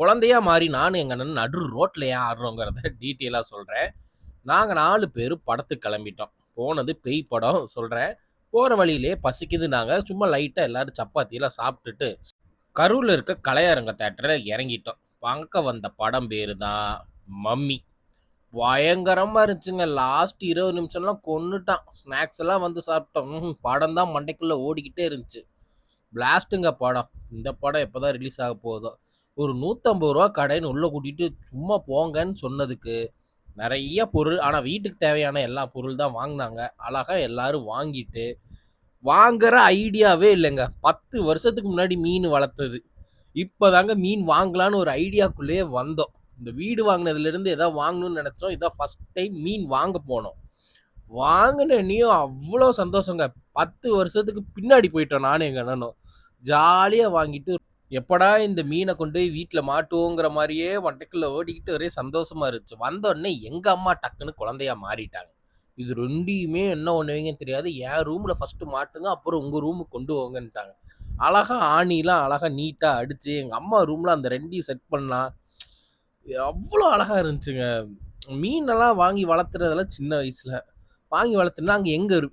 குழந்தையா மாறி நானும் எங்க அண்ணனும் நடு ரோட்ல ஏன் ஆடுறோங்கிறத டீட்டெயிலா சொல்றேன். நாங்க 4 பேரு படத்துக்கு கிளம்பிட்டோம். போனது பேய் படம் சொல்றேன். போற வழியிலேயே பசிக்குதுன்னாங்க. சும்மா லைட்டா எல்லாரும் சப்பாத்திலாம் சாப்பிட்டுட்டு, கரூர்ல இருக்க கலையரங்க தியேட்டர்ல இறங்கிட்டோம். பார்க்க வந்த படம் பேரு தான் மம்மி. பயங்கரமா இருந்துச்சுங்க. லாஸ்ட் 20 நிமிஷம்லாம் கொன்னுட்டான். ஸ்நாக்ஸ் எல்லாம் வந்து சாப்பிட்டோம். படம் தான் மண்டைக்குள்ள ஓடிக்கிட்டே இருந்துச்சு. பிளாஸ்ட்டுங்க படம். இந்த படம் எப்பதான் ரிலீஸ் ஆக போதோ! ஒரு ரூ. 150 கடைன்னு உள்ள கூட்டிட்டு சும்மா போங்கன்னு சொன்னதுக்கு, நெறைய பொருள் ஆனா வீட்டுக்கு தேவையான எல்லா பொருள் தான் வாங்குனாங்க. அழகா எல்லாரும் வாங்கிட்டு, வாங்குற ஐடியாவே இல்லங்க. 10 வருஷத்துக்கு முன்னாடி மீன் வளர்த்தது. இப்பதாங்க மீன் வாங்கலான்னு ஒரு ஐடியாக்குள்ளேயே வந்தோம். இந்த வீடு வாங்குனதுலருந்து ஏதாவது வாங்கணும்னு நெனச்சோம். இதான் ஃபர்ஸ்ட் டைம் மீன் வாங்க போனோம். வாங்குனோனையும் அவ்ளோ சந்தோஷங்க. 10 வருஷத்துக்கு பின்னாடி போயிட்டோம் நானும் எங்க அண்ணனும். ஜாலியா வாங்கிட்டு, எப்படா இந்த மீன கொண்டு போய் வீட்ல மாட்டுவோங்கிற மாரியே மண்டைக்குள்ள ஓடிக்கிட்டு ஒரே சந்தோஷமா இருந்துச்சு. வந்தோனே எங்க அம்மா டக்குன்னு குழந்தையா மாறிட்டாங்க. இது 2யுமே என்ன பண்ணுவீங்கன்னு தெரியாது. என் ரூம்ல ஃபர்ஸ்ட்டு மாட்டுங்க, அப்புறம் உங்க ரூமுக்கு கொண்டு போங்கன்ட்டாங்க. அழகா ஆணிலாம் அழகா நீட்டா அடிச்சு, எங்க அம்மா ரூம்ல அந்த 2யும் செட் பண்ணா, அவ்ளோ அழகா இருந்துச்சுங்க. மீனெல்லாம் வாங்கி வளர்த்துறதெல்லாம் சின்ன வயசுல. வாங்கி வளர்த்துனா, அங்க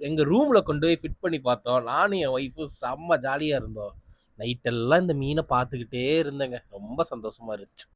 எங்க ரூம்ல கொண்டு போய் ஃபிட் பண்ணி பார்த்தோம். நானும் என் ஒய்ஃபும் செம்ம ஜாலியா இருந்தோம். நைட்டெல்லாம் இந்த மீன பார்த்துக்கிட்டே இருந்தேங்க. ரொம்ப சந்தோஷமா இருந்துச்சு.